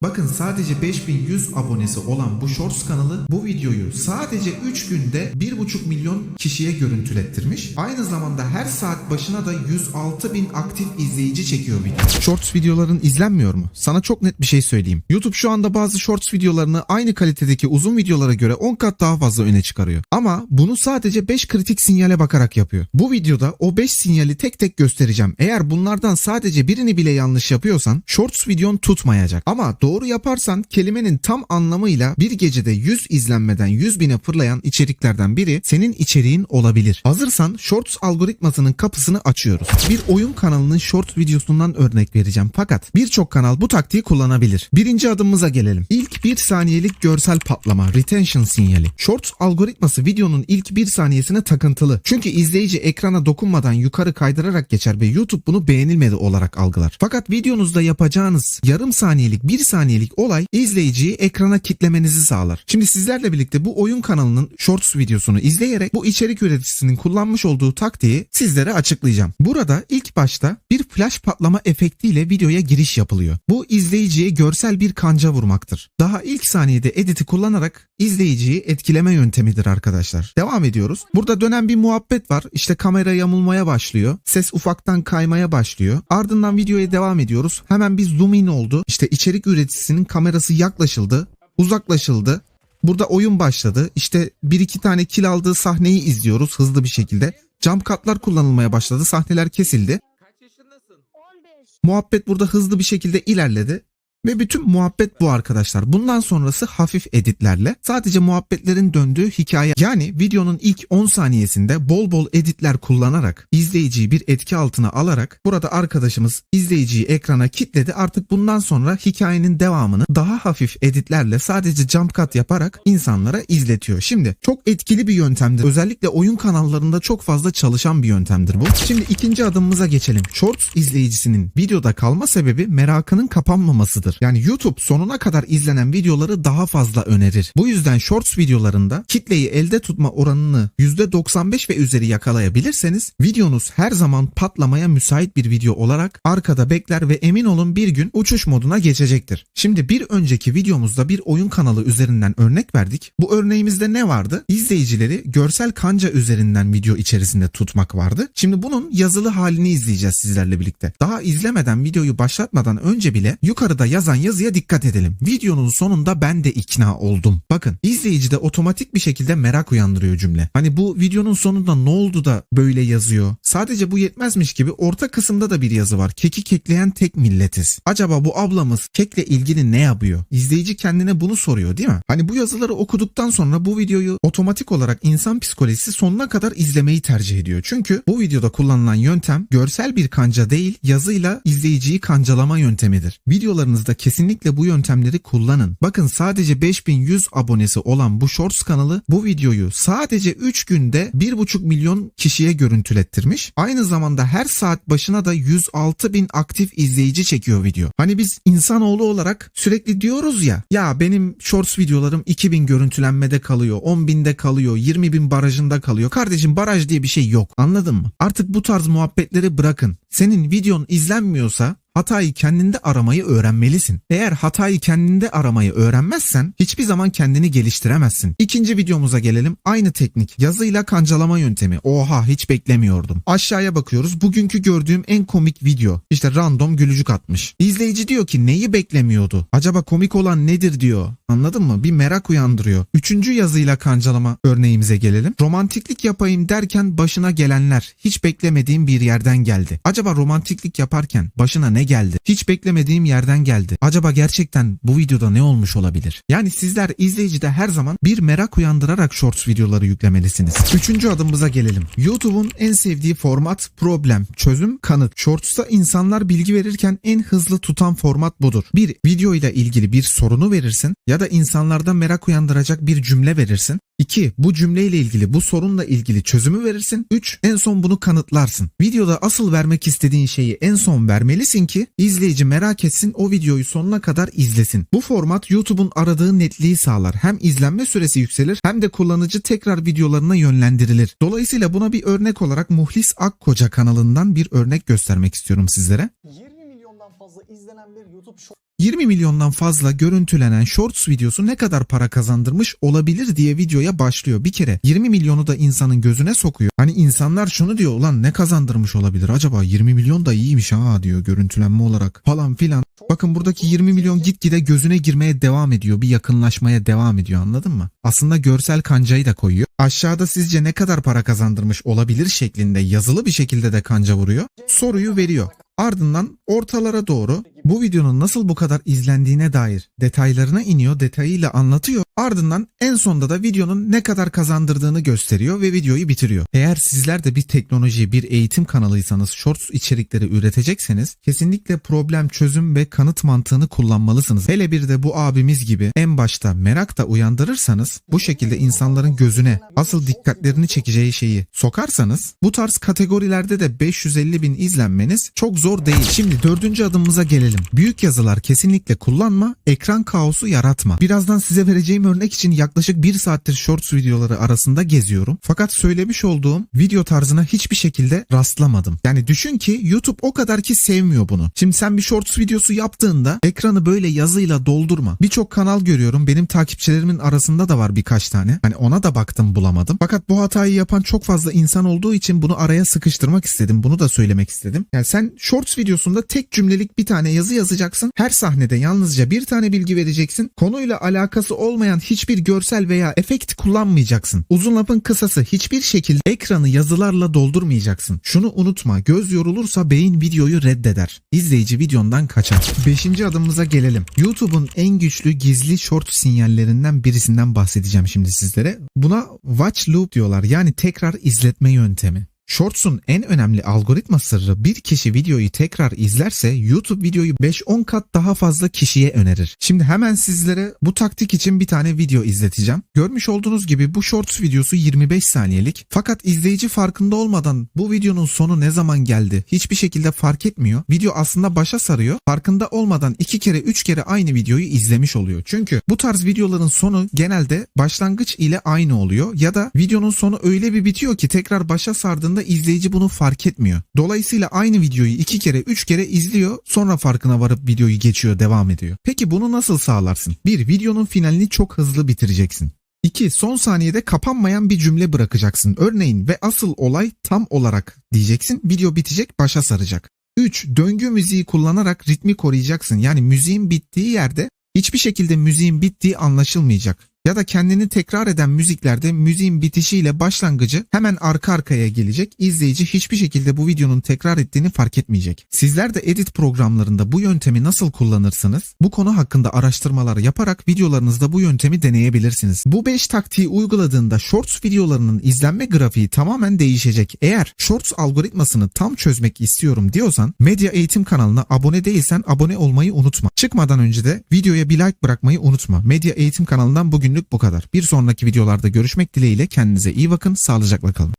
Bakın sadece 5100 abonesi olan bu Shorts kanalı bu videoyu sadece 3 günde 1,5 milyon kişiye görüntülettirmiş. Aynı zamanda her saat başına da 106.000 aktif izleyici çekiyor video. Shorts videoların izlenmiyor mu? Sana çok net bir şey söyleyeyim. YouTube şu anda bazı Shorts videolarını aynı kalitedeki uzun videolara göre 10 kat daha fazla öne çıkarıyor. Ama bunu sadece 5 kritik sinyale bakarak yapıyor. Bu videoda o 5 sinyali tek tek göstereceğim. Eğer bunlardan sadece birini bile yanlış yapıyorsan Shorts videon tutmayacak. Ama doğru yaparsan kelimenin tam anlamıyla bir gecede 100 izlenmeden 100.000'e fırlayan içeriklerden biri senin içeriğin olabilir. Hazırsan Shorts algoritmasının kapısını açıyoruz. Bir oyun kanalının Shorts videosundan örnek vereceğim fakat birçok kanal bu taktiği kullanabilir. Birinci adımımıza gelelim. İlk 1 saniyelik görsel patlama, retention sinyali. Shorts algoritması videonun ilk 1 saniyesine takıntılı. Çünkü izleyici ekrana dokunmadan yukarı kaydırarak geçer ve YouTube bunu beğenilmedi olarak algılar. Fakat videonuzda yapacağınız yarım saniyelik, 1 saniyelik olay izleyiciyi ekrana kitlemenizi sağlar. Şimdi sizlerle birlikte bu oyun kanalının Shorts videosunu izleyerek bu içerik üreticisinin kullanmış olduğu taktiği sizlere açıklayacağım. Burada ilk başta bir flash patlama efektiyle videoya giriş yapılıyor. Bu izleyiciye görsel bir kanca vurmaktır. Daha ilk saniyede editi kullanarak izleyiciyi etkileme yöntemidir arkadaşlar. Devam ediyoruz. Burada dönen bir muhabbet var. İşte kamera yamulmaya başlıyor. Ses ufaktan kaymaya başlıyor. Ardından videoya devam ediyoruz. Hemen bir zoom in oldu. İşte içerik üreticisinin kamerası yaklaşıldı, uzaklaşıldı. Burada oyun başladı. İşte 1-2 tane kill aldığı sahneyi izliyoruz hızlı bir şekilde. Jump cut'lar kullanılmaya başladı. Sahneler kesildi. Kaç yaşındasın? 15. Muhabbet burada hızlı bir şekilde ilerledi. Ve bütün muhabbet bu arkadaşlar. Bundan sonrası hafif editlerle sadece muhabbetlerin döndüğü hikaye. Yani videonun ilk 10 saniyesinde bol bol editler kullanarak izleyiciyi bir etki altına alarak burada arkadaşımız izleyiciyi ekrana kilitledi. Artık bundan sonra hikayenin devamını daha hafif editlerle sadece jump cut yaparak insanlara izletiyor. Şimdi çok etkili bir yöntemdir. Özellikle oyun kanallarında çok fazla çalışan bir yöntemdir bu. Şimdi ikinci adımımıza geçelim. Shorts izleyicisinin videoda kalma sebebi merakının kapanmamasıdır. Yani YouTube sonuna kadar izlenen videoları daha fazla önerir. Bu yüzden Shorts videolarında kitleyi elde tutma oranını %95 ve üzeri yakalayabilirseniz videonuz her zaman patlamaya müsait bir video olarak arkada bekler ve emin olun bir gün uçuş moduna geçecektir. Şimdi bir önceki videomuzda bir oyun kanalı üzerinden örnek verdik. Bu örneğimizde ne vardı? İzleyicileri görsel kanca üzerinden video içerisinde tutmak vardı. Şimdi bunun yazılı halini izleyeceğiz sizlerle birlikte. Daha izlemeden videoyu başlatmadan önce bile yukarıda yazan yazıya dikkat edelim. Videonun sonunda ben de ikna oldum. Bakın izleyicide otomatik bir şekilde merak uyandırıyor cümle. Hani bu videonun sonunda ne oldu da böyle yazıyor? Sadece bu yetmezmiş gibi orta kısımda da bir yazı var. Keki kekleyen tek milletiz. Acaba bu ablamız kekle ilgili ne yapıyor? İzleyici kendine bunu soruyor değil mi? Hani bu yazıları okuduktan sonra bu videoyu otomatik olarak insan psikolojisi sonuna kadar izlemeyi tercih ediyor. Çünkü bu videoda kullanılan yöntem görsel bir kanca değil yazıyla izleyiciyi kancalama yöntemidir. Videolarınızda kesinlikle bu yöntemleri kullanın. Bakın sadece 5100 abonesi olan bu Shorts kanalı bu videoyu sadece 3 günde 1,5 milyon kişiye görüntülettirmiş. Aynı zamanda her saat başına da 106.000 aktif izleyici çekiyor video. Hani biz insanoğlu olarak sürekli diyoruz ya benim Shorts videolarım 2000 görüntülenmede kalıyor, 10.000'de kalıyor, 20.000 barajında kalıyor. Kardeşim baraj diye bir şey yok. Anladın mı? Artık bu tarz muhabbetleri bırakın. Senin videon izlenmiyorsa hatayı kendinde aramayı öğrenmelisin. Eğer hatayı kendinde aramayı öğrenmezsen hiçbir zaman kendini geliştiremezsin. İkinci videomuza gelelim. Aynı teknik. Yazıyla kancalama yöntemi. Oha hiç beklemiyordum. Aşağıya bakıyoruz. Bugünkü gördüğüm en komik video. İşte random gülücük atmış. İzleyici diyor ki neyi beklemiyordu? Acaba komik olan nedir diyor. Anladın mı? Bir merak uyandırıyor. Üçüncü yazıyla kancalama örneğimize gelelim. Romantiklik yapayım derken başına gelenler hiç beklemediğim bir yerden geldi. Acaba romantiklik yaparken başına ne geldi? Hiç beklemediğim yerden geldi. Acaba gerçekten bu videoda ne olmuş olabilir? Yani sizler izleyicide her zaman bir merak uyandırarak Shorts videoları yüklemelisiniz. Üçüncü adımımıza gelelim. YouTube'un en sevdiği format problem, çözüm, kanıt. Shorts'ta insanlar bilgi verirken en hızlı tutan format budur. Bir video ile ilgili bir sorunu verirsin ya da insanlarda merak uyandıracak bir cümle verirsin. 2. Bu cümleyle ilgili, bu sorunla ilgili çözümü verirsin. 3. En son bunu kanıtlarsın. Videoda asıl vermek istediğin şeyi en son vermelisin ki izleyici merak etsin, o videoyu sonuna kadar izlesin. Bu format YouTube'un aradığı netliği sağlar. Hem izlenme süresi yükselir hem de kullanıcı tekrar videolarına yönlendirilir. Dolayısıyla buna bir örnek olarak Muhlis Akkoca kanalından bir örnek göstermek istiyorum sizlere. 20 milyondan fazla izlenen bir YouTube 20 milyondan fazla görüntülenen Shorts videosu ne kadar para kazandırmış olabilir diye videoya başlıyor. Bir kere 20 milyonu da insanın gözüne sokuyor. Hani insanlar şunu diyor, ulan ne kazandırmış olabilir acaba, 20 milyon da iyiymiş ha diyor görüntülenme olarak falan filan. Bakın buradaki 20 milyon gitgide gözüne girmeye devam ediyor, bir yakınlaşmaya devam ediyor, anladın mı? Aslında görsel kancayı da koyuyor. Aşağıda sizce ne kadar para kazandırmış olabilir şeklinde yazılı bir şekilde de kanca vuruyor. Soruyu veriyor. Ardından ortalara doğru bu videonun nasıl bu kadar izlendiğine dair detaylarına iniyor, detayıyla anlatıyor. Ardından en sonda da videonun ne kadar kazandırdığını gösteriyor ve videoyu bitiriyor. Eğer sizler de bir teknoloji, bir eğitim kanalıysanız, shorts içerikleri üretecekseniz kesinlikle problem çözüm ve kanıt mantığını kullanmalısınız. Hele bir de bu abimiz gibi en başta merak da uyandırırsanız, bu şekilde insanların gözüne asıl dikkatlerini çekeceği şeyi sokarsanız, bu tarz kategorilerde de 550 bin izlenmeniz çok zor değil. Şimdi 4. adımımıza gelelim. Büyük yazılar kesinlikle kullanma, ekran kaosu yaratma. Birazdan size vereceğim örnek için yaklaşık 1 saattir shorts videoları arasında geziyorum. Fakat söylemiş olduğum video tarzına hiçbir şekilde rastlamadım. Yani düşün ki YouTube o kadar ki sevmiyor bunu. Şimdi sen bir shorts videosu yaptığında ekranı böyle yazıyla doldurma. Birçok kanal görüyorum. Benim takipçilerimin arasında da var birkaç tane. Hani ona da baktım, bulamadım. Fakat bu hatayı yapan çok fazla insan olduğu için bunu araya sıkıştırmak istedim. Bunu da söylemek istedim. Yani sen shorts videosunda tek cümlelik bir tane yazı yazacaksın. Her sahnede yalnızca bir tane bilgi vereceksin. Konuyla alakası olmayan hiçbir görsel veya efekt kullanmayacaksın. Uzun lafın kısası, hiçbir şekilde ekranı yazılarla doldurmayacaksın. Şunu unutma, göz yorulursa beyin videoyu reddeder. İzleyici videondan kaçar. 5. adımımıza gelelim. YouTube'un en güçlü gizli short sinyallerinden birisinden bahsedeceğim şimdi sizlere. Buna watch loop diyorlar, yani tekrar izletme yöntemi. Shorts'un en önemli algoritma sırrı, bir kişi videoyu tekrar izlerse YouTube videoyu 5-10 kat daha fazla kişiye önerir. Şimdi hemen sizlere bu taktik için bir tane video izleteceğim. Görmüş olduğunuz gibi bu Shorts videosu 25 saniyelik. Fakat izleyici farkında olmadan bu videonun sonu ne zaman geldi hiçbir şekilde fark etmiyor. Video aslında başa sarıyor. Farkında olmadan 2 kere 3 kere aynı videoyu izlemiş oluyor. Çünkü bu tarz videoların sonu genelde başlangıç ile aynı oluyor. Ya da videonun sonu öyle bir bitiyor ki tekrar başa sardığında izleyici bunu fark etmiyor. Dolayısıyla aynı videoyu 2 kere 3 kere izliyor, sonra farkına varıp videoyu geçiyor, devam ediyor. Peki bunu nasıl sağlarsın? 1. Videonun finalini çok hızlı bitireceksin. 2. Son saniyede kapanmayan bir cümle bırakacaksın. Örneğin ve asıl olay tam olarak diyeceksin. Video bitecek, başa saracak. 3. Döngü müziği kullanarak ritmi koruyacaksın. Yani müziğin bittiği yerde hiçbir şekilde müziğin bittiği anlaşılmayacak. Ya da kendini tekrar eden müziklerde müziğin bitişiyle başlangıcı hemen arka arkaya gelecek. İzleyici hiçbir şekilde bu videonun tekrar ettiğini fark etmeyecek. Sizler de edit programlarında bu yöntemi nasıl kullanırsınız? Bu konu hakkında araştırmalar yaparak videolarınızda bu yöntemi deneyebilirsiniz. Bu 5 taktiği uyguladığında Shorts videolarının izlenme grafiği tamamen değişecek. Eğer Shorts algoritmasını tam çözmek istiyorum diyorsan, Medya Eğitim kanalına abone değilsen abone olmayı unutma. Çıkmadan önce de videoya bir like bırakmayı unutma. Medya Eğitim kanalından bugünlük bu kadar. Bir sonraki videolarda görüşmek dileğiyle, kendinize iyi bakın, sağlıcakla kalın.